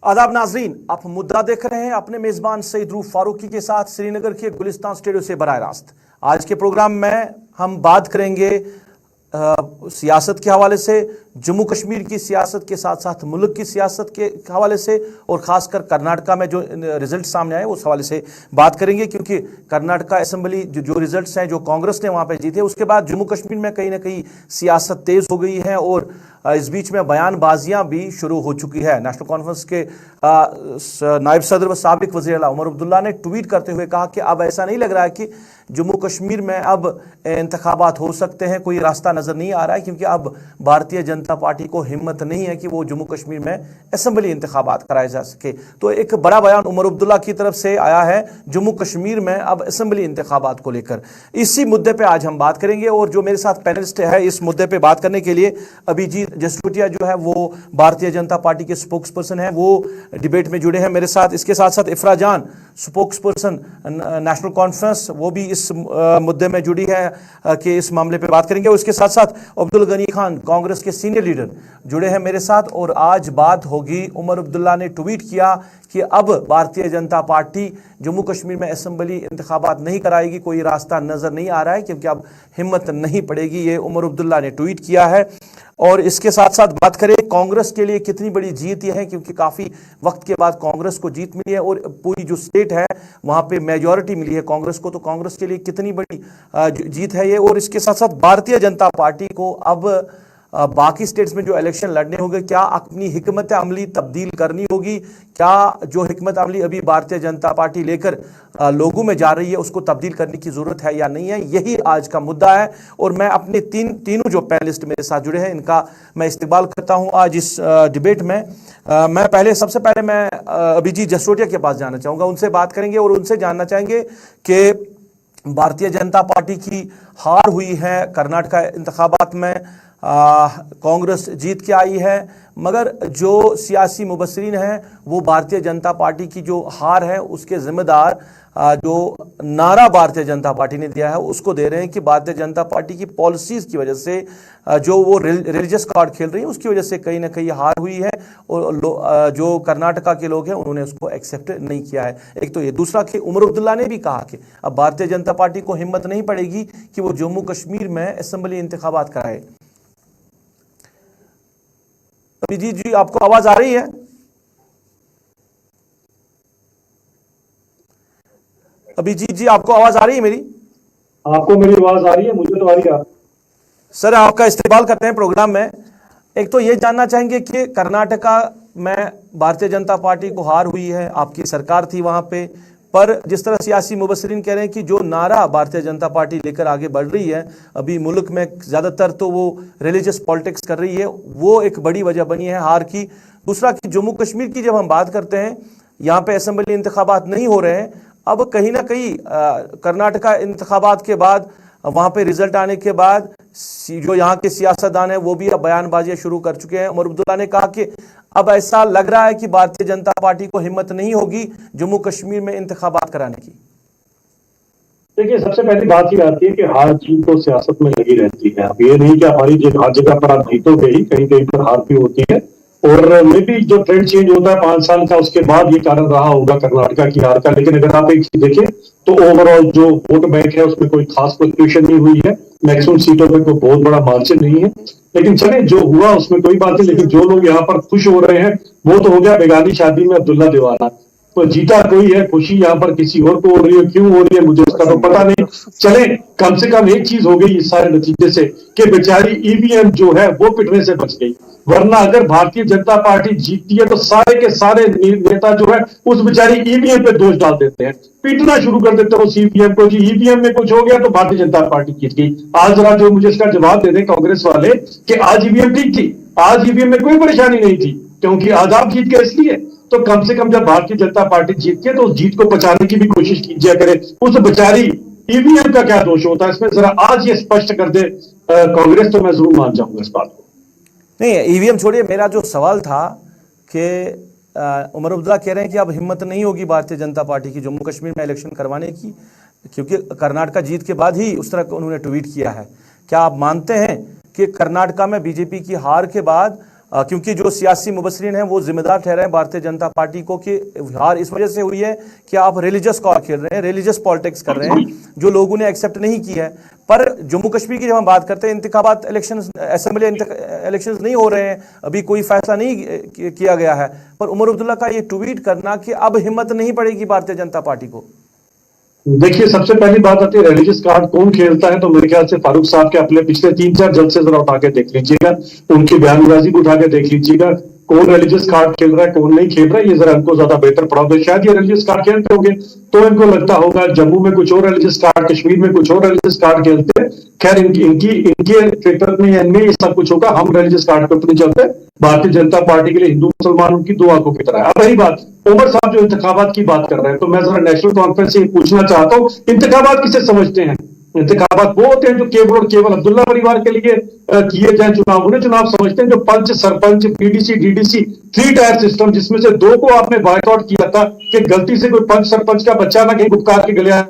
आदाब नाजरीन, आप मुद्दा देख रहे हैं अपने मेजबान सईद रूफ फारूकी के साथ श्रीनगर के गुलिस्तान स्टूडियो से बराह रास्त। आज के प्रोग्राम में हम बात करेंगे सियासत के हवाले से, जम्मू कश्मीर की सियासत के साथ साथ मुल्क की सियासत के हवाले से और ख़ासकर कर्नाटका में जो रिजल्ट सामने आए उस हवाले से बात करेंगे, क्योंकि कर्नाटका असेंबली जो रिजल्ट्स हैं जो कांग्रेस ने वहाँ पे जीते, उसके बाद जम्मू कश्मीर में कहीं ना कहीं सियासत तेज़ हो गई है और इस बीच में बयानबाजियां भी शुरू हो चुकी है। नेशनल कॉन्फ्रेंस के नायब सदर व साबिक वज़ीर आला उमर अब्दुल्ला ने ट्वीट करते हुए कहा कि अब ऐसा नहीं लग रहा है कि जम्मू कश्मीर में अब इंतखाबात हो सकते हैं, कोई रास्ता नज़र नहीं आ रहा है, क्योंकि अब भारतीय जनता पार्टी को हिम्मत नहीं है कि वो जम्मू कश्मीर में असेंबली इंतखाबात कराए जा सके। तो एक बड़ा बयान उमर अब्दुल्ला की तरफ से आया है जम्मू कश्मीर में अब असेंबली इंतखाबात को लेकर। इसी मुद्दे पर आज हम बात करेंगे और जो मेरे साथ पैनलिस्ट है इस मुद्दे पर बात करने के लिए अभिजीत जसरोटिया जो है वो भारतीय जनता पार्टी के स्पोक्स पर्सन है, वो डिबेट में जुड़े हैं मेरे साथ। इसके साथ साथ इफ्रा जान स्पोक्स पर्सन नेशनल कॉन्फ्रेंस, वो भी इस मुद्दे में जुड़ी है कि इस मामले पे बात करेंगे। उसके साथ साथ अब्दुल गनी खान कांग्रेस के सीनियर लीडर जुड़े हैं मेरे साथ। और आज बात होगी, उमर अब्दुल्ला ने ट्वीट किया कि अब भारतीय जनता पार्टी जम्मू कश्मीर में असेंबली इंतखाबात नहीं कराएगी, कोई रास्ता नजर नहीं आ रहा है क्योंकि अब हिम्मत नहीं पड़ेगी, ये उमर अब्दुल्ला ने ट्वीट किया है। और इसके साथ साथ बात करें कांग्रेस के लिए कितनी बड़ी जीत यह है, क्योंकि काफ़ी वक्त के बाद कांग्रेस को जीत मिली है और पूरी जो स्टेट है वहाँ पे मेजॉरिटी मिली है कांग्रेस को, तो कांग्रेस के लिए कितनी बड़ी जीत है ये। और इसके साथ साथ भारतीय जनता पार्टी को अब बाकी स्टेट्स में जो इलेक्शन लड़ने होंगे, क्या अपनी हिकमत अमली तब्दील करनी होगी, क्या जो हिकमत अमली अभी भारतीय जनता पार्टी लेकर लोगों में जा रही है उसको तब्दील करने की ज़रूरत है या नहीं है, यही आज का मुद्दा है। और मैं अपने तीनों जो पैनलिस्ट मेरे साथ जुड़े हैं इनका मैं इस्तकबाल करता हूं आज इस डिबेट में। मैं सबसे पहले मैं अभिजीत जसरोटिया के पास जाना चाहूँगा, उनसे बात करेंगे और उनसे जानना चाहेंगे कि भारतीय जनता पार्टी की हार हुई है कर्नाटका इंतखाबात में, कांग्रेस जीत के आई है, मगर जो सियासी मुबस्सिरीन हैं वो भारतीय जनता पार्टी की जो हार है उसके जिम्मेदार जो नारा भारतीय जनता पार्टी ने दिया है उसको दे रहे हैं कि भारतीय जनता पार्टी की पॉलिसीज़ की वजह से जो वो रिलीजियस कार्ड खेल रही है उसकी वजह से कहीं ना कहीं हार हुई है और जो कर्नाटका के लोग हैं उन्होंने उसको एक्सेप्ट नहीं किया है। एक तो ये, दूसरा कि उमर अब्दुल्ला ने भी कहा कि अब भारतीय जनता पार्टी को हिम्मत नहीं पड़ेगी कि वो जम्मू कश्मीर में असेंबली इंतखाबात कराए। अभिजीत जी, आपको आवाज आ रही है? अभिजीत जी, आपको आवाज आ रही है मेरी? आपको मेरी आवाज आ रही है? मुझे तो आ रही है। सर, आपका इस्तेमाल करते हैं प्रोग्राम में। एक तो ये जानना चाहेंगे कि कर्नाटका में भारतीय जनता पार्टी को हार हुई है, आपकी सरकार थी वहां पे, पर जिस तरह सियासी मुबस्सिरीन कह रहे हैं कि जो नारा भारतीय जनता पार्टी लेकर आगे बढ़ रही है, अभी मुल्क में ज़्यादातर तो वो रिलीजियस पॉलिटिक्स कर रही है, वो एक बड़ी वजह बनी है हार की। दूसरा कि जम्मू कश्मीर की जब हम बात करते हैं, यहाँ पे असेंबली इंतखाबात नहीं हो रहे हैं, अब कहीं ना कहीं कर्नाटका इंतखाबात के बाद वहाँ पे रिजल्ट आने के बाद जो यहाँ के सियासतदान है वो भी अब बयानबाजियाँ शुरू कर चुके हैं। उमर अब्दुल्ला ने कहा कि अब ऐसा लग रहा है कि भारतीय जनता पार्टी को हिम्मत नहीं होगी जम्मू कश्मीर में इंतखाबात कराने की। देखिए, सबसे पहली बात ये आती है कि हार जीत तो सियासत में लगी रहती है। अब ये नहीं कि हमारी हर जगह पर आप जीतोगे ही, कहीं कहीं पर हार भी होती है। और मे भी जो ट्रेंड चेंज होता है 5 साल का, उसके बाद ये कारण रहा होगा कर्नाटका की हार का। लेकिन अगर आप एक चीज देखें तो ओवरऑल जो वोट बैंक है उसमें कोई खास फ्लक्चुएशन नहीं हुई है, मैक्सिमम सीटों पर कोई बहुत बड़ा मार्जिन नहीं है। लेकिन चले जो हुआ उसमें कोई बात नहीं, लेकिन जो लोग यहाँ पर खुश हो रहे हैं वो तो हो गया बेगानी शादी में अब्दुल्ला दीवाना। तो जीता कोई है, खुशी यहाँ पर किसी और को हो रही है, क्यों हो रही है मुझे उसका तो पता नहीं। चले, कम से कम एक चीज हो गई इस सारे नतीजे से कि बेचारी ईवीएम जो है वो पिटने से बच गई। वरना अगर भारतीय जनता पार्टी जीतती है तो सारे के सारे नेता जो है उस बेचारी ईवीएम पे दोष डाल देते हैं, पीटना शुरू कर देते हैं उस ईवीएम को, जी ईवीएम में कुछ हो गया तो भारतीय जनता पार्टी जीत गई। आज जरा जो मुझे इसका जवाब दे दें कांग्रेस वाले कि आज ईवीएम ठीक थी, आज ईवीएम में कोई परेशानी नहीं थी, क्योंकि आज आप जीत गए इसलिए। तो कम से कम जब भारतीय जनता पार्टी जीतती है तो उस जीत को बचाने की भी कोशिश कीजिए करें। उस बेचारी ईवीएम का क्या दोष होता है इसमें, जरा आज ये स्पष्ट कर दे कांग्रेस, तो मैं जरूर मान जाऊंगा इस बात को। नहीं, ईवीएम छोड़िए, मेरा जो सवाल था कि उमर अब्दुल्ला कह रहे हैं कि अब हिम्मत नहीं होगी भारतीय जनता पार्टी की जम्मू कश्मीर में इलेक्शन करवाने की, क्योंकि कर्नाटका जीत के बाद ही उस तरह उन्होंने ट्वीट किया है। क्या आप मानते हैं कि कर्नाटका में बीजेपी की हार के बाद क्योंकि जो सियासी मुबसरीन हैं वो जिम्मेदार ठहरे हैं भारतीय जनता पार्टी को कि हार इस वजह से हुई है कि आप रिलीजियस कॉल खेल रहे हैं, रिलीजियस पॉलिटिक्स कर रहे हैं, जो लोगों ने एक्सेप्ट नहीं की है। पर जम्मू कश्मीर की जब हम बात करते हैं, इंतखाबात इलेक्शन, असेंबली इलेक्शंस नहीं हो रहे हैं, अभी कोई फैसला नहीं किया गया है, पर उमर अब्दुल्ला का ये ट्वीट करना कि अब हिम्मत नहीं पड़ेगी भारतीय जनता पार्टी को। देखिए, सबसे पहली बात आती है रिलीजियस कार्ड कौन खेलता है, तो मेरे ख्याल से फारूक साहब के अपने पिछले 3-4 जलसे जरा उठा के देख लीजिएगा, उनकी बयानबाजी को उठा के देख लीजिएगा, कौन रिलीजियस कार्ड खेल रहा है कौन नहीं खेल रहा है, ये जरा इनको ज्यादा बेहतर पड़ा होगा। शायद ये रिलीजियस कार्ड खेलते होंगे तो इनको लगता होगा जम्मू में कुछ और रिलीजियस कार्ड, कश्मीर में कुछ और रिलीजियस कार्ड खेलते हैं। खैर इनके ट्विटर में इनमें ये सब कुछ होगा, हम रिलीजियस कार्ड पे नहीं चलते। भारतीय जनता पार्टी के लिए हिंदू मुसलमान उनकी दो आंखों की तरह है। अब रही बात उमर साहब जो इंतखाबात की बात कर रहे हैं, तो मैं जरा नेशनल कॉन्फ्रेंस से पूछना चाहता हूं, इंतखाबात किसे समझते हैं? इंतखाबात वो होते हैं जो केवल और केवल अब्दुल्ला परिवार के लिए किए जाए चुनाव, उन्हें चुनाव समझते हैं जो panch, sarpanch, PDC, DDC 3 tier system, जिसमें से 2 को आपने बायकॉट किया था कि गलती से कोई पंच सरपंच का बच्चा ना कहीं गुपकार के गलियार,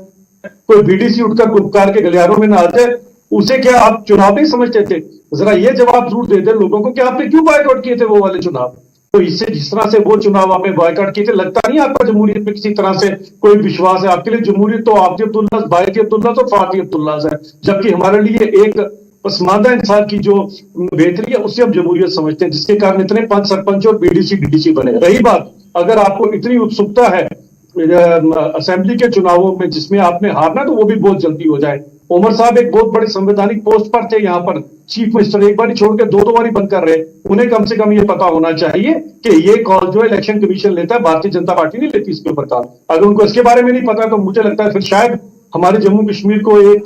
कोई बीडीसी उठकर गुपकार के गलियारों में ना आ जाए, उसे क्या आप चुनाव नहीं समझते थे? जरा ये जवाब जरूर दे दे लोगों को कि आपने क्यों बायकॉट किए थे वो वाले चुनाव। तो इससे जिस तरह से वो चुनाव आपने बॉयकॉट किए थे, लगता नहीं आपका जमहूरियत में किसी तरह से कोई विश्वास है? आपके लिए जमहूरियत तो आफती अब्दुल्ला, बायती अब्दुल्ला तो फाती अब्दुल्ला है, जबकि हमारे लिए एक पसमानदा इंसान की जो बेहतरी है उससे हम जमहूरियत समझते हैं, जिसके कारण इतने पंच, सरपंच और बीडीसी, डीडीसी बने। रही बात, अगर आपको इतनी उत्सुकता है असेंबली के चुनावों में जिसमें आपने हारना, तो वो भी बहुत जल्दी हो जाए। उमर साहब एक बहुत बड़े संवैधानिक पोस्ट पर थे, यहाँ पर चीफ मिनिस्टर, एक बार छोड़ के 2 बार बंद कर रहे। उन्हें कम से कम ये पता होना चाहिए कि ये कॉल जो इलेक्शन कमीशन लेता है, भारतीय जनता पार्टी नहीं लेती इसके ऊपर कॉल। अगर उनको इसके बारे में नहीं पता तो मुझे लगता है फिर शायद हमारे जम्मू कश्मीर को एक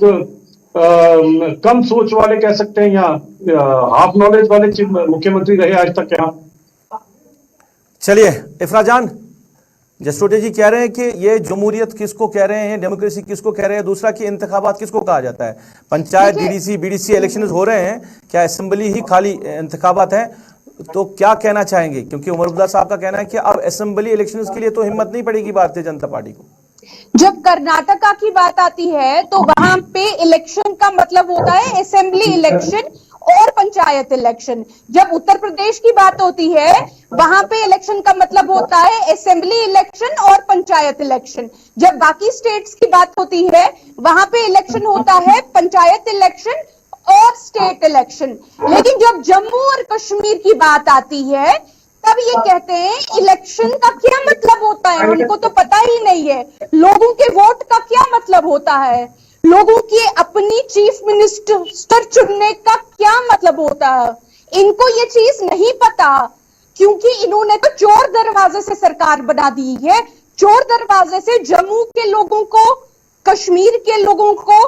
कम सोच वाले कह सकते हैं, या हाफ नॉलेज वाले मुख्यमंत्री रहे आज तक यहाँ। चलिए इफरा जान, जसरोटे जी कह रहे हैं कि ये जमहूरियत किसको कह रहे हैं, डेमोक्रेसी किसको कह रहे हैं, दूसरा कि इंतखाबात किसको कहा जाता है? पंचायत, डीडीसी, बीडीसी इलेक्शन हो रहे हैं, क्या असेंबली ही खाली इंतखाबात है? तो क्या कहना चाहेंगे? क्योंकि उमर अब्दुल्ला साहब का कहना है कि अब असेंबली इलेक्शंस के लिए तो हिम्मत नहीं पड़ेगी भारतीय जनता पार्टी को। जब कर्नाटका की बात आती है तो वहां पे इलेक्शन का मतलब होता है असेंबली इलेक्शन और पंचायत इलेक्शन। जब उत्तर प्रदेश की बात होती है वहां पे इलेक्शन का मतलब होता है असेंबली इलेक्शन और पंचायत इलेक्शन। जब बाकी स्टेट्स की बात होती है वहां पे इलेक्शन होता है पंचायत इलेक्शन और स्टेट इलेक्शन। लेकिन जब जम्मू और कश्मीर की बात आती है तब ये कहते हैं इलेक्शन का क्या मतलब होता है, हमको तो पता ही नहीं है। लोगों के वोट का क्या मतलब होता है, लोगों की अपनी चीफ मिनिस्टर चुनने का क्या मतलब होता है, इनको ये चीज नहीं पता, क्योंकि इन्होंने तो चोर दरवाजे से सरकार बना दी है। चोर दरवाजे से जम्मू के लोगों को, कश्मीर के लोगों को,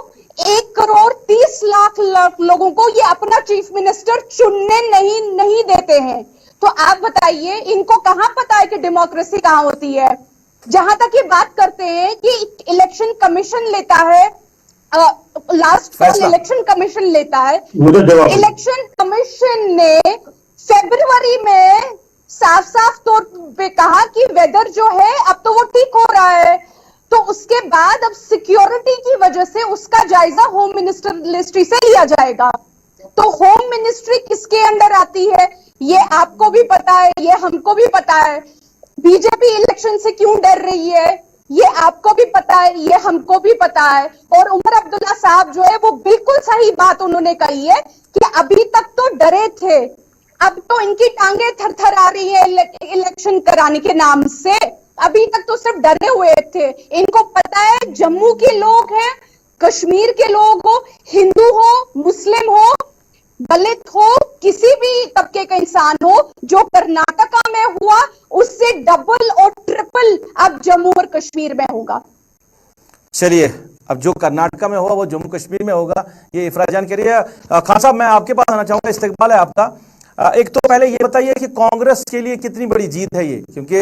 1,30,00,000 लोगों को ये अपना चीफ मिनिस्टर चुनने नहीं देते हैं। तो आप बताइए इनको कहां पता है कि डेमोक्रेसी कहां होती है? जहां तक ये बात करते हैं कि इलेक्शन कमीशन लेता है, लास्ट कॉल इलेक्शन कमीशन लेता है। इलेक्शन कमीशन ने फरवरी में साफ तौर पे कहा कि वेदर जो है अब तो वो ठीक हो रहा है। तो उसके बाद अब सिक्योरिटी की वजह से उसका जायजा होम मिनिस्ट्री से लिया जाएगा। तो होम मिनिस्ट्री किसके अंडर आती है ये आपको भी पता है, ये हमको भी पता है। बीजेपी इलेक्शन से क्यों डर रही है ये आपको भी पता है, ये हमको भी पता है। और उमर अब्दुल्ला साहब जो है वो बिल्कुल सही बात उन्होंने कही है कि अभी तक तो डरे थे, अब तो इनकी टांगे थरथर आ रही है इलेक्शन कराने के नाम से। अभी तक तो सिर्फ डरे हुए थे। इनको पता है जम्मू के लोग हैं, कश्मीर के लोग हो, हिंदू हो, मुस्लिम हो, दलित हो, किसी भी तबके का इंसान हो, जो कर्नाटका में हुआ उससे डबल और ट्रिपल अब जम्मू और कश्मीर में होगा। चलिए, अब जो कर्नाटका में होगा वो जम्मू कश्मीर में होगा, ये इफरा जान कह रही है। खान साहब, मैं आपके पास आना चाहूंगा, इस्तकबाल है आपका। एक तो पहले ये बताइए कि कांग्रेस के लिए कितनी बड़ी जीत है ये, क्योंकि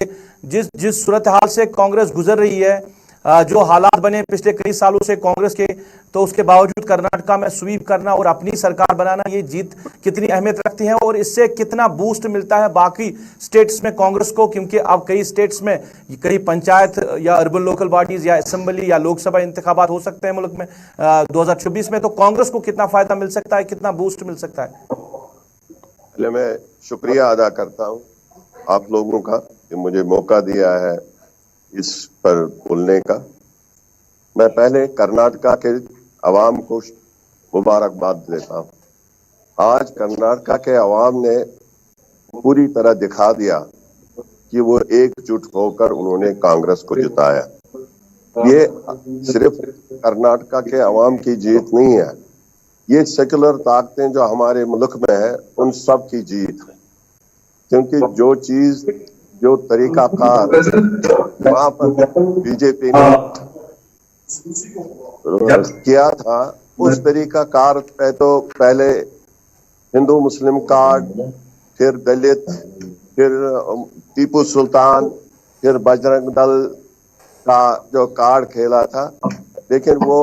जिस सूरत हाल से कांग्रेस गुजर रही है, जो हालात बने पिछले कई सालों से कांग्रेस के, तो उसके बावजूद कर्नाटका में स्वीप करना और अपनी सरकार बनाना, ये जीत कितनी अहमियत रखती है और इससे कितना बूस्ट मिलता है बाकी स्टेट्स में कांग्रेस को? क्योंकि अब कई स्टेट्स में कई पंचायत या अर्बन लोकल बॉडीज या असेंबली या लोकसभा इंतखाबात हो सकते हैं मुल्क में 2026 में, तो कांग्रेस को कितना फायदा मिल सकता है, कितना बूस्ट मिल सकता है? पहले मैं शुक्रिया अदा करता हूं आप लोगों का कि मुझे मौका दिया है इस पर बोलने का। मैं पहले कर्नाटका के अवाम को मुबारकबाद देता हूं। आज कर्नाटका के अवाम ने पूरी तरह दिखा दिया कि वो एकजुट होकर उन्होंने कांग्रेस को जिताया। ये सिर्फ कर्नाटका के अवाम की जीत नहीं है, ये सेकुलर ताकतें जो हमारे मुल्क में है उन सब की जीत है। क्योंकि जो चीज जो तरीकाकार वहां पर बीजेपी ने किया था, उस तरीकाकार पे तो पहले हिंदू मुस्लिम कार्ड, फिर दलित, फिर टीपू सुल्तान, फिर बजरंग दल का जो कार्ड खेला था, लेकिन वो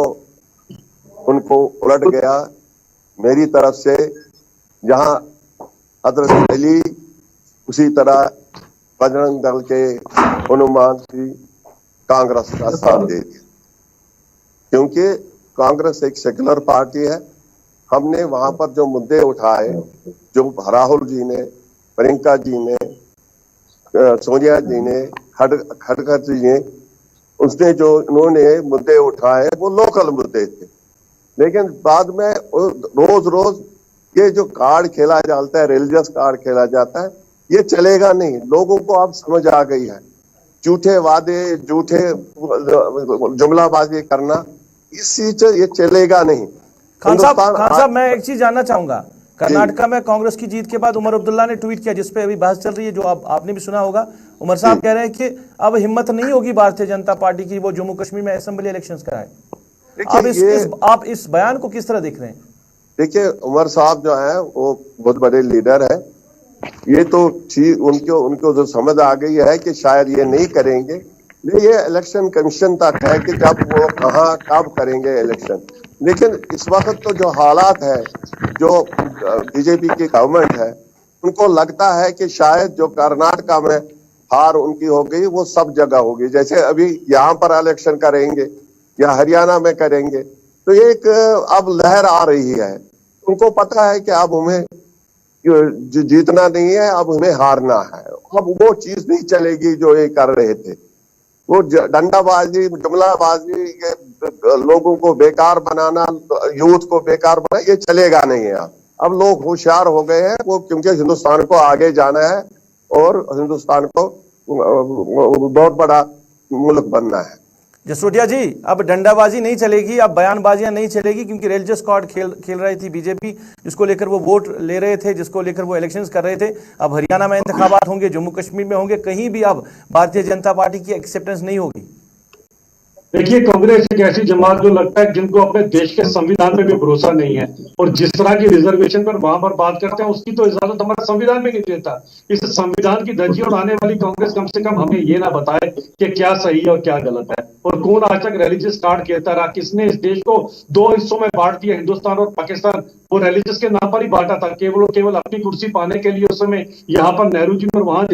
उनको उलट गया मेरी तरफ से। जहां हजरत अली उसी तरह बजरंग दल के हनुमान जी कांग्रेस का साथ दे दिया, क्योंकि कांग्रेस एक सेकुलर पार्टी है। हमने वहां पर जो मुद्दे उठाए, जो राहुल जी ने, प्रियंका जी ने, सोनिया जी ने, खड़गर जी ने, उसने जो उन्होंने मुद्दे उठाए वो लोकल मुद्दे थे। लेकिन बाद में रोज रोज ये जो कार्ड खेला जाता है, रिलीजियस कार्ड खेला जाता है, ये चलेगा नहीं। लोगों को अब समझ आ गई है, झूठे वादे, झूठे जुमलाबाजी करना, इस चीज से ये चलेगा नहीं। खान साहब मैं एक चीज जानना चाहूंगा, कर्नाटका में कांग्रेस की जीत के बाद उमर अब्दुल्ला ने ट्वीट किया जिसपे अभी बहस चल रही है, जो आपने भी सुना होगा। उमर साहब कह रहे हैं कि अब हिम्मत नहीं होगी भारतीय जनता पार्टी की वो जम्मू कश्मीर में असेंबली इलेक्शंस कराए। आप इस बयान को किस तरह देख रहे हैं? देखिए, उमर साहब जो है वो बहुत बड़े लीडर है। ये तो उनको जो समझ आ गई है कि शायद ये नहीं करेंगे, लेकिन ये इलेक्शन कमीशन तक है कि जब वो कहाँ कब करेंगे इलेक्शन। लेकिन इस वक्त तो जो हालात है, जो बीजेपी की गवर्नमेंट है, उनको लगता है कि शायद जो कर्नाटका में हार उनकी हो गई वो सब जगह होगी। जैसे अभी यहाँ पर इलेक्शन करेंगे या हरियाणा में करेंगे, तो एक अब लहर आ रही है। उनको पता है कि अब हमें जीतना नहीं है, अब हमें हारना है। अब वो चीज नहीं चलेगी जो ये कर रहे थे, वो डंडाबाजी, जुमलाबाजी, लोगों को बेकार बनाना, यूथ को बेकार बनाना, ये चलेगा नहीं है। अब लोग होशियार हो गए हैं वो, क्योंकि हिंदुस्तान को आगे जाना है और हिंदुस्तान को बहुत बड़ा मुल्क बनना है। जसरोटिया जी, अब डंडाबाजी नहीं चलेगी, अब बयानबाजियां नहीं चलेगी, क्योंकि रिलीजियस कार्ड खेल रही थी बीजेपी, जिसको लेकर वो वोट ले रहे थे, जिसको लेकर वो इलेक्शंस कर रहे थे। अब हरियाणा में इंतखाबात होंगे, जम्मू कश्मीर में होंगे, कहीं भी अब भारतीय जनता पार्टी की एक्सेप्टेंस नहीं होगी। देखिए, कांग्रेस एक ऐसी जमात जो लगता है जिनको अपने देश के संविधान पे भी भरोसा नहीं है, और जिस तरह की रिजर्वेशन पर वहां पर बात करते हैं उसकी तो इजाजत हमारा संविधान में नहीं देता। इस संविधान की धज्जी उड़ाने वाली कांग्रेस कम से कम हमें ये ना बताए कि क्या सही है और क्या गलत है, और कौन आज तक रिलीजियस कार्ड खेलता रहा। किसने इस देश को दो हिस्सों में बांट दिया, हिंदुस्तान और पाकिस्तान, वो रिलीजियस के नाम पर ही बांटा था, केवल अपनी कुर्सी पाने के लिए। उस समय यहाँ पर नेहरू जी और वहां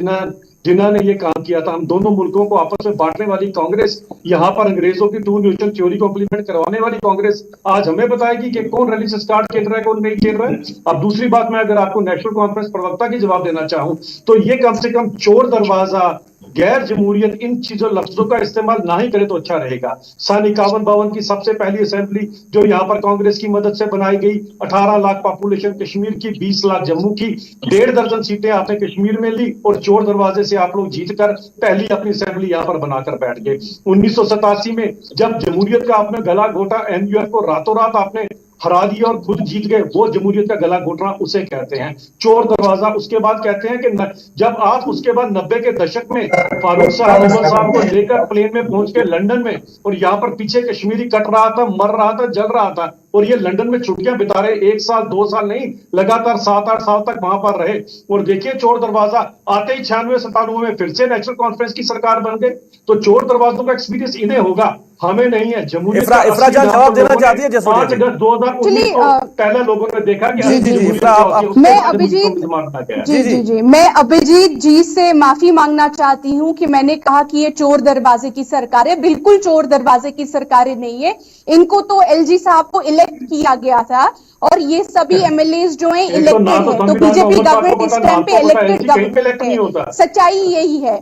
जिन्ना ने ये काम किया था। हम दोनों मुल्कों को आपस में बांटने वाली कांग्रेस, यहाँ पर अंग्रेजों की टू नेशन थ्योरी को इंप्लीमेंट करवाने वाली कांग्रेस आज हमें बताएगी कि कौन रिलीजियस कार्ड खेल रहा है, कौन नहीं खेल रहा है। अब दूसरी बात, मैं अगर आपको नेशनल कॉन्फ्रेंस प्रवक्ता की जवाब देना चाहूं तो ये कम से कम चोर दरवाजा, गैर जमहूरियत, इन चीजों लफ्जों का इस्तेमाल ना ही करे तो अच्छा रहेगा। सन 51-52 की सबसे पहली असेंबली जो यहाँ पर कांग्रेस की मदद से बनाई गई, 18 लाख पॉपुलेशन कश्मीर की, 20 लाख जम्मू की, 1.5 दर्जन सीटें आपने कश्मीर में ली, और चोर दरवाजे से आप लोग जीतकर पहली अपनी असेंबली यहाँ पर बनाकर बैठ गए। 1987 में जब जमहूरियत का आपने गला घोटा, एनयूएफ को रातों रात आपने हरा दिया और खुद जीत गए, वो जमहूरियत का गला घोटना उसे कहते हैं, चोर दरवाजा। उसके बाद कहते हैं कि जब आप उसके बाद 90 के दशक में फारूक साहब, उमर साहब को लेकर प्लेन में पहुंच के लंदन में, और यहाँ पर पीछे कश्मीरी कट रहा था, मर रहा था, जल रहा था, और ये लंदन में छुट्टियां बिता रहे, 1 साल 2 साल नहीं, लगातार 7-8 साल तक वहां पर रहे। और देखिए, चोर दरवाजा आते ही 96-97 में फिर से नेशनल कॉन्फ्रेंस की सरकार बन गई। तो चोर दरवाजों का एक्सपीरियंस इन्हें होगा, हमें नहीं है। जमहूरियत इफ्रा जान जवाब देना चाहती है। 5 अगस्त 2019 को पहले लोगों ने देखा कि मैं अभिजीत जी से माफी मांगना चाहती हूँ कि मैंने कहा कि ये चोर दरवाजे की सरकार है। बिल्कुल चोर दरवाजे की सरकारें नहीं है। इनको तो एलजी साहब को इलेक्ट किया गया था और ये सभी एमएलएज जो हैं इलेक्टेड हैं, तो बीजेपी गवर्नमेंट इस टाइम पे इलेक्टेड गवर्नमेंट है। सच्चाई यही है।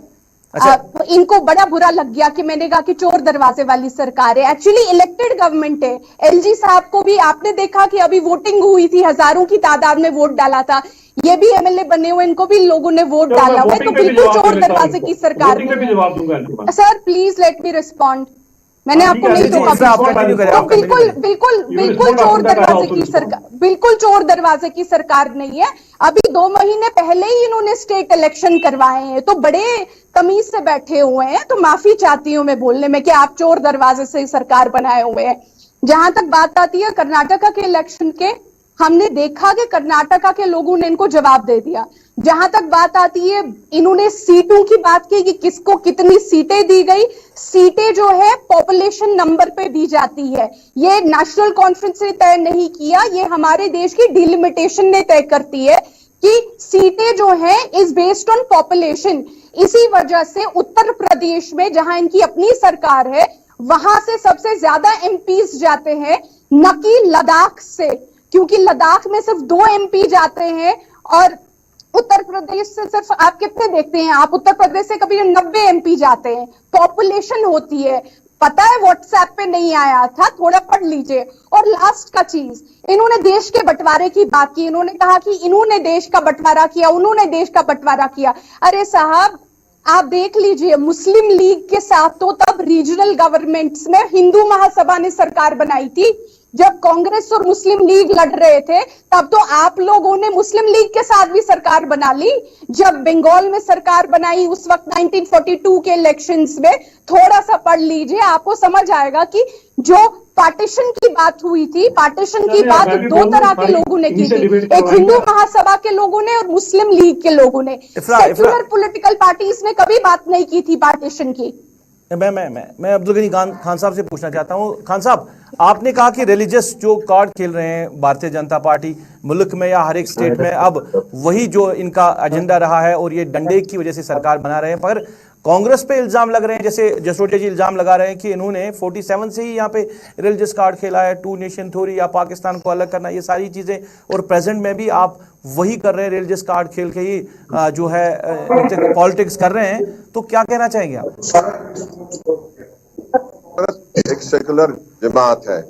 इनको बड़ा बुरा लग गया कि मैंने कहा कि चोर दरवाजे वाली सरकार है। एक्चुअली इलेक्टेड गवर्नमेंट है। एलजी साहब को भी आपने देखा कि अभी वोटिंग हुई थी, हजारों की तादाद में वोट डाला था। ये भी एमएलए बने हुए, इनको भी लोगों ने वोट डाला हुआ है। तो बिल्कुल चोर दरवाजे की सरकार नहीं। Sir please let me respond. मैंने आपको नहीं टोका। तो बिल्कुल बिल्कुल बिल्कुल चोर दरवाजे की सरकार, बिल्कुल चोर दरवाजे की सरकार नहीं है। अभी 2 महीने पहले ही इन्होंने स्टेट इलेक्शन करवाए हैं, तो बड़े तमीज से बैठे हुए हैं। तो माफी चाहती हूं मैं बोलने में कि आप चोर दरवाजे से ही सरकार बनाए हुए हैं। जहां तक बात आती है कर्नाटका के इलेक्शन के, हमने देखा कि कर्नाटका के लोगों ने इनको जवाब दे दिया। जहां तक बात आती है, इन्होंने सीटों की बात की कि किसको कितनी सीटें दी गई। सीटें जो है पॉपुलेशन नंबर पे दी जाती है। ये नेशनल कॉन्फ्रेंस ने तय नहीं किया, ये हमारे देश की डिलिमिटेशन ने तय करती है कि सीटें जो है इज बेस्ड ऑन पॉपुलेशन। इसी वजह से उत्तर प्रदेश में जहां इनकी अपनी सरकार है, वहां से सबसे ज्यादा एमपीज जाते हैं, न कि लद्दाख से, क्योंकि लद्दाख में सिर्फ 2 एमपी जाते हैं और उत्तर प्रदेश से सिर्फ आप कितने देखते हैं? आप उत्तर प्रदेश से कभी 90 एमपी जाते हैं। पॉपुलेशन होती है, पता है व्हाट्सएप पे नहीं आया था, थोड़ा पढ़ लीजिए। और लास्ट का चीज, इन्होंने देश के बंटवारे की बात की। इन्होंने कहा कि इन्होंने देश का बंटवारा किया, उन्होंने देश का बंटवारा किया। अरे साहब आप देख लीजिए, मुस्लिम लीग के साथ तो तब रीजनल गवर्नमेंट्स में हिंदू महासभा ने सरकार बनाई थी। जब कांग्रेस और मुस्लिम लीग लड़ रहे थे तब तो आप लोगों ने मुस्लिम लीग के साथ भी सरकार बना ली। जब बंगाल में सरकार बनाई उस वक्त 1942 के इलेक्शंस में, थोड़ा सा पढ़ लीजिए, आपको समझ आएगा कि जो पार्टीशन की बात हुई थी, पार्टीशन की बात 2 तरह के लोगों ने की थी, एक हिंदू महासभा के लोगों ने और मुस्लिम लीग के लोगों ने। सेक्युलर पॉलिटिकल पार्टीज ने कभी बात नहीं की थी पार्टीशन की। मैं अब्दुल गनी खान साहब से पूछना चाहता हूं। खान साहब, आपने कहा कि रिलीजियस जो कार्ड खेल रहे हैं भारतीय जनता पार्टी मुल्क में या हर एक स्टेट में, अब वही जो इनका एजेंडा रहा है और ये डंडे की वजह से सरकार बना रहे हैं। पर कांग्रेस पे इल्जाम लग रहे हैं, जैसे जसरोटिया जी इल्जाम लगा रहे हैं कि इन्होंने 47 से ही यहाँ पे रिलीजियस कार्ड खेला है, 2 नेशन थ्योरी या पाकिस्तान को अलग करना, ये सारी चीजें, और प्रेजेंट में भी आप वही कर रहे हैं, रिलीजियस कार्ड खेल के ही जो है पॉलिटिक्स कर रहे हैं। तो क्या कहना चाहेंगे आप? एक सेकुलर जमात है,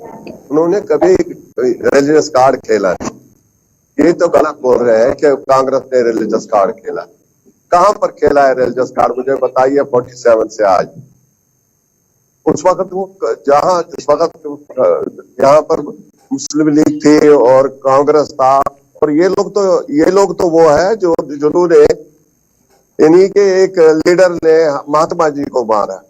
उन्होंने कभी रिलीजियस कार्ड खेला नहीं। ये तो गलत बोल रहे हैं कि कांग्रेस ने रिलीजियस कार्ड खेला। कहां पर खेला है रिलीजियस कार्ड, मुझे बताइए। 47 से आज, उस वक्त वो जहां जिस वक्त यहाँ पर मुस्लिम लीग थी और कांग्रेस था, और ये लोग तो वो है जो जिन्होंने इन्हीं के एक लीडर ने महात्मा जी को मारा,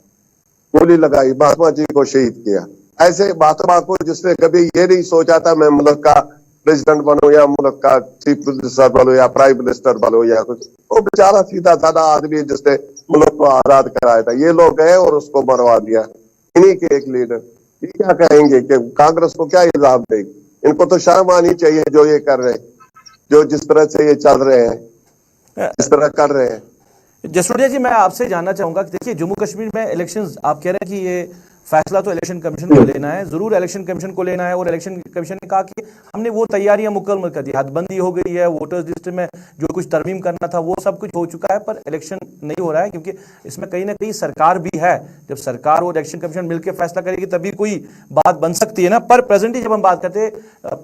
गोली लगाई, महात्मा जी को शहीद किया। ऐसे महात्मा को जिसने कभी ये नहीं सोचा था मैं मुल्क का प्रेसिडेंट बनो या मुल्क का चीफ मिनिस्टर बनो या प्राइम मिनिस्टर बनो या कुछ, वो बेचारा सीधा साधा आदमी जिसने मुल्क को आजाद कराया था। ये लोग गए और उसको मरवा दिया, इन्हीं के एक लीडर। ये क्या कहेंगे कि कांग्रेस को क्या इल्जाम देंगे? इनको तो शर्म आनी चाहिए जो ये कर रहे हैं, जो जिस तरह से ये चल रहे हैं, जिस तरह कर रहे हैं। जसरोटिया जी, मैं आपसे जानना चाहूंगा कि देखिए जम्मू कश्मीर में इलेक्शंस, आप कह रहे हैं कि ये फैसला तो इलेक्शन कमीशन को लेना है, जरूर इलेक्शन कमीशन को लेना है, और इलेक्शन कमीशन ने कहा कि हमने वो तैयारियां मुकम्मल कर दी, हदबंदी हो गई है, वोटर्स लिस्ट में जो कुछ तरमीम करना था वो सब कुछ हो चुका है, पर इलेक्शन नहीं हो रहा है क्योंकि इसमें कहीं ना कहीं सरकार भी है। जब सरकार और इलेक्शन कमीशन मिलकर फैसला करेगी तभी कोई बात बन सकती है ना। पर प्रेजेंटली जब हम बात करते हैं,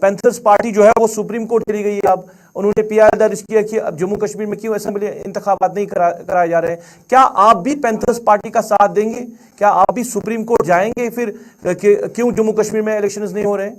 पैंथर्स पार्टी जो है वो सुप्रीम कोर्ट चली गई है। अब उन्होंने पीआर दर्ज किया कि अब जम्मू कश्मीर में क्यों असेंबली इंतखाबात नहीं कराए जा रहे हैं। क्या आप भी पैंथर्स पार्टी का साथ देंगे? क्या आप भी सुप्रीम कोर्ट जाएंगे फिर क्यों जम्मू कश्मीर में इलेक्शंस नहीं हो रहे हैं?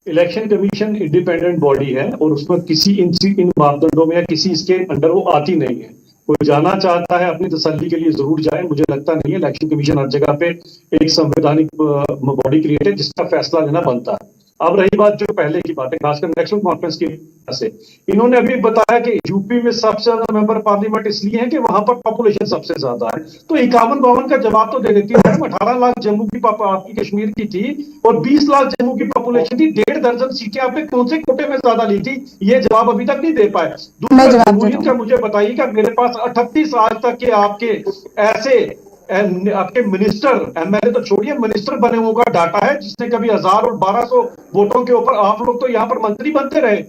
इलेक्शन कमीशन इंडिपेंडेंट बॉडी है और उसमें किसी इन मापदंडों में या किसी इसके अंडर वो आती नहीं है। कोई जाना चाहता है अपनी तसल्ली के लिए जरूर जाए, मुझे लगता नहीं है। इलेक्शन कमीशन हर जगह पे एक संवैधानिक बॉडी क्रिएट है जिसका फैसला लेना बनता है। अब रही बात जो पहले की बात है, खासकर नेशनल कॉन्फ्रेंस की से, इन्होंने अभी बताया कि यूपी में सबसे ज्यादा मेंबर पार्लियामेंट इसलिए है कि वहां पर पॉपुलेशन सबसे ज्यादा है। तो 51-52 का जवाब तो दे देती है। 18 लाख जम्मू की आपकी कश्मीर की थी और 20 लाख जम्मू की पॉपुलेशन थी, 1.5 दर्जन सीटें आपने कौन से कोटे में ज्यादा ली थी, ये जवाब अभी तक नहीं दे पाए। दूसरा जमहूरियत का मुझे बताइए कि मेरे पास 38 आज तक के आपके ऐसे आपके मिनिस्टर, एमएलए तो छोड़िए, मिनिस्टर बने हुए का डाटा है, जिसने कभी 1000 और 1200 वोटों के ऊपर, आप लोग तो यहाँ पर मंत्री बनते रहे,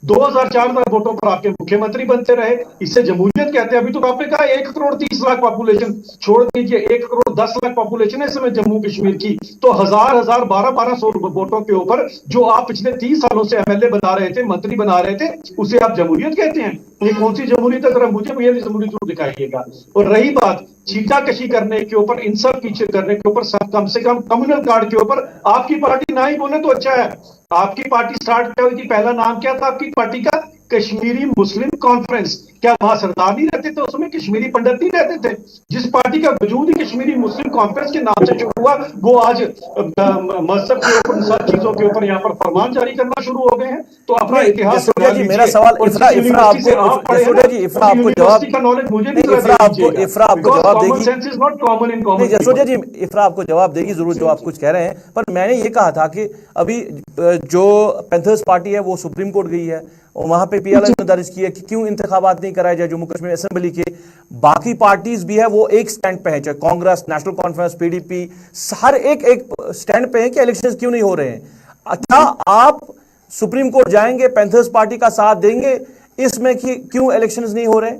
2000-4000 वोटों पर आपके मुख्यमंत्री बनते रहे। इससे जमहूरियत कहते हैं। अभी तो आपने कहा 1,30,00,000 पॉपुलेशन, छोड़ दीजिए 1,10,00,000 पॉपुलेशन है इस समय जम्मू कश्मीर की, तो 1000-1000 1200 वोटों के ऊपर जो आप पिछले 30 सालों से एमएलए बना रहे थे, मंत्री बना रहे थे, उसे आप जमहूरियत कहते हैं? ये कौन सी जमहूरियत है? जरा मुझे ये जमहूरियत दिखाइएगा। और रही बात चीटाकशी करने के ऊपर, इंसल्ट पीछे करने के ऊपर, कम से कम कम्युनल कार्ड के ऊपर आपकी पार्टी ना ही बोले तो अच्छा है। आपकी पार्टी स्टार्ट क्या हुई थी? पहला नाम क्या था आपकी पार्टी का? कश्मीरी मुस्लिम कॉन्फ्रेंस। क्या वहां सरदार नहीं रहते थे उसमें? कश्मीरी पंडित नहीं रहते थे? जिस पार्टी का वजूद ही कश्मीरी मुस्लिम कॉन्फ्रेंस के नाम से शुरू हुआ, वो आज मजहब के ऊपर, इन सब चीजों के ऊपर यहाँ पर फरमान जारी करना शुरू हो गए हैं। तो अपना इतिहास जी, मेरा सवाल इफ्रा आपको जवाब का नॉलेज मुझे नहीं, इफ्रा आपको जवाब देगी। जसोदिया जी, इफ्रा आपको जवाब देगी जरूर जो आप कुछ कह रहे हैं, पर मैंने ये कहा था कि अभी जो पैंथर्स पार्टी है वो सुप्रीम कोर्ट गई है और वहां पे पीएलआई ने दर्ज किया कि क्यों इंतखाबात नहीं कराए जाए जम्मू कश्मीर असेंबली के। बाकी पार्टीज भी है वो एक स्टैंड पे है, चाहे कांग्रेस, नेशनल कॉन्फ्रेंस, पीडीपी, हर एक स्टैंड पे है कि इलेक्शंस क्यों नहीं हो रहे हैं। अच्छा, आप सुप्रीम कोर्ट जाएंगे, पैंथर्स पार्टी का साथ देंगे इसमें कि क्यों इलेक्शंस नहीं हो रहे?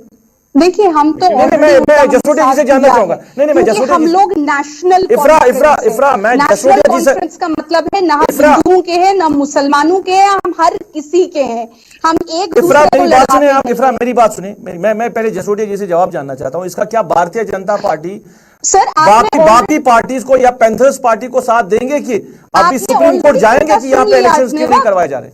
देखिए, हम तो मैं जसोदिया जी से जानना चाहूंगा। नहीं, जसोदिया हम लोग नेशनल इफ्रा मैं जसोदिया जी से, कॉन्फ्रेंस का मतलब है ना हिंदुओं के हैं ना मुसलमानों के हैं, हम हर किसी के हैं, हम एक इफ्रा मेरी बात सुने आप, इफ्रा मेरी बात सुने, मैं पहले जसोदिया जी से जवाब जानना चाहता हूं। इसका क्या भारतीय जनता पार्टी सर बाकी पार्टीज को या पैंथर्स पार्टी को साथ देंगे कि आप सुप्रीम कोर्ट जाएंगे कि यहाँ पे इलेक्शंस क्यों नहीं करवाए जा रहे?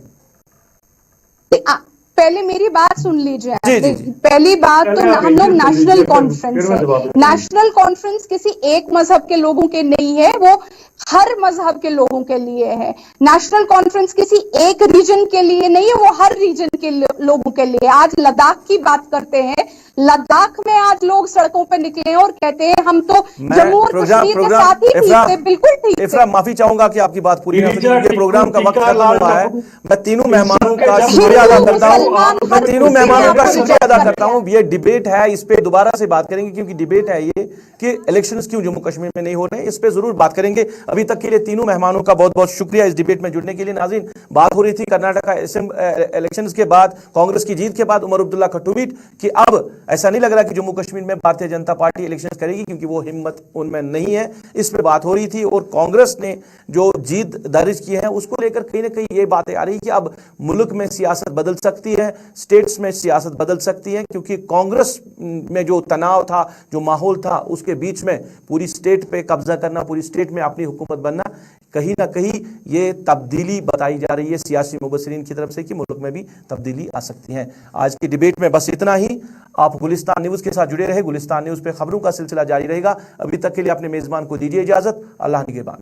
पहले मेरी बात सुन लीजिए। जी। पहली बात तो हम लोग नेशनल कॉन्फ्रेंस है। नेशनल कॉन्फ्रेंस किसी एक मजहब के लोगों के नहीं है, वो हर मजहब के लोगों के लिए है। नेशनल कॉन्फ्रेंस किसी एक रीजन के लिए नहीं है, वो हर रीजन के लोगों के लिए। आज लद्दाख की बात करते हैं, लद्दाख में आज लोग सड़कों पर निकले हैं और कहते हैं हम तो जम्मू और कश्मीर के साथ ही ठीक थे। बिल्कुल ठीक। इफ्रा, माफी चाहूंगा कि आपकी बात पूरी नहीं हो सकी, प्रोग्राम का वक्त खत्म हुआ है। मैं तीनों मेहमानों का शुक्रिया अदा करता हूं, ये डिबेट है, इस पे दोबारा से बात करेंगे क्योंकि डिबेट है ये कि इलेक्शंस क्यों जम्मू कश्मीर में नहीं हो रहे हैं, इस पे जरूर बात करेंगे। अभी तक के लिए तीनों मेहमानों का बहुत बहुत शुक्रिया इस डिबेट में जुड़ने के लिए। नाज़रीन, बात हो रही थी कर्नाटका इलेक्शंस के बाद, कांग्रेस की जीत के बाद उमर अब्दुल्ला का ट्वीट कि अब ऐसा नहीं लग रहा कि जम्मू कश्मीर में भारतीय जनता पार्टी इलेक्शंस करेगी क्योंकि वो हिम्मत उनमें नहीं है। इस पे बात हो रही थी और कांग्रेस ने जो जीत दर्ज की है उसको लेकर कहीं ना कहीं ये बातें आ रही कि अब मुल्क में सियासत बदल सकती है, स्टेट्स में सियासत बदल सकती है, क्योंकि कांग्रेस में जो तनाव था, जो माहौल था, उसके बीच में पूरी स्टेट पे कब्जा करना, पूरी स्टेट में अपनी हुकूमत बनना, कहीं ना कहीं ये तब्दीली बताई जा रही है सियासी मुबस्सिरीन की तरफ से कि मुल्क में भी तब्दीली आ सकती है। आज की डिबेट में बस इतना ही। आप गुलिस्तान न्यूज़ के साथ जुड़े रहे। गुलिस्तान न्यूज़ पे खबरों का सिलसिला जारी रहेगा। अभी तक के लिए अपने मेजबान को दीजिए इजाजत। अल्लाह निगहबान।